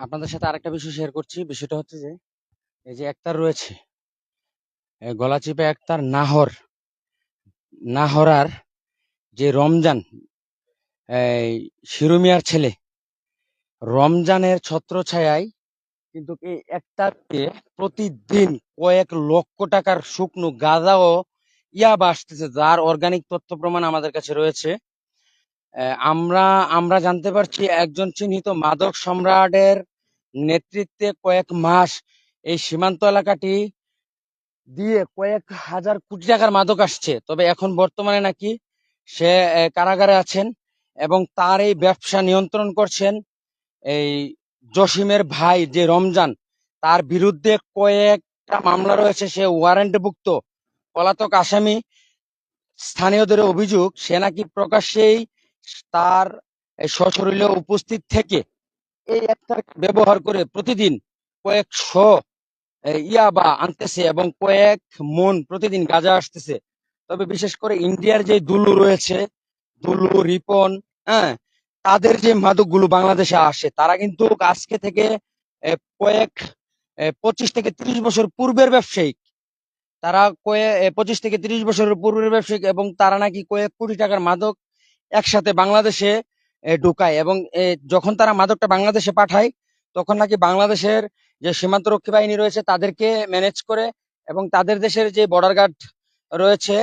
আপনাদের সাথে আরেকটা বিষয় শেয়ার করছি। বিষয়টা হচ্ছে যে এই যে একতার রয়েছে, গলাচিপা একতার নাহরার যে রমজান, এই শিরু মিয়ার ছেলে রমজানের ছত্রছায়ায় কিন্তু এই একতারকে প্রতিদিন কয়েক লক্ষ টাকার শুকনো গাঁজা ও ইয়াবা আসতেছে, যার অর্গানিক তথ্য প্রমাণ আমাদের কাছে রয়েছে। আমরা আমরা জানতে পারছি একজন চিহ্নিত মাদক সম্রাটের নেতৃত্বে কয়েক মাস এই সীমান্ত এলাকাটি দিয়ে কয়েক হাজার কোটি টাকার মাদক আসছে। তবে এখন বর্তমানে নাকি সে কারাগারে আছেন এবং তার এই ব্যবসা নিয়ন্ত্রণ করছেন এই জসিমের ভাই যে রমজান, তার বিরুদ্ধে কয়েকটা মামলা রয়েছে, সে ওয়ারেন্টভুক্ত পলাতক আসামি। স্থানীয়দের অভিযোগ সে নাকি প্রকাশ্যেই তার সশরীরে উপস্থিত থেকে এই একটা ব্যবহার করে প্রতিদিন কয়েকশো ইয়াবা আনতেছে এবং কয়েক মন প্রতিদিন গাঁজা আসতেছে। তবে বিশেষ করে ইন্ডিয়ার যে দুলু রয়েছে, দুলু রিপন, হ্যাঁ, তাদের যে মাদকগুলো বাংলাদেশে আসে তারা কিন্তু আজকে থেকে কয়েক 25 থেকে 30 বছর পূর্বের ব্যবসায়ী। তারা 25 থেকে 30 বছরের পূর্বের ব্যবসায়িক এবং তারা নাকি কয়েক কোটি টাকার মাদক একসাথে বাংলাদেশে ঢুকায় এবং যখন তারা মাদকটা বাংলাদেশে পাঠায় তখন নাকি বাংলাদেশের যে সীমান্তরক্ষী বাহিনী রয়েছে তাদেরকে ম্যানেজ করে এবং তাদের দেশের যে বর্ডার গার্ড রয়েছে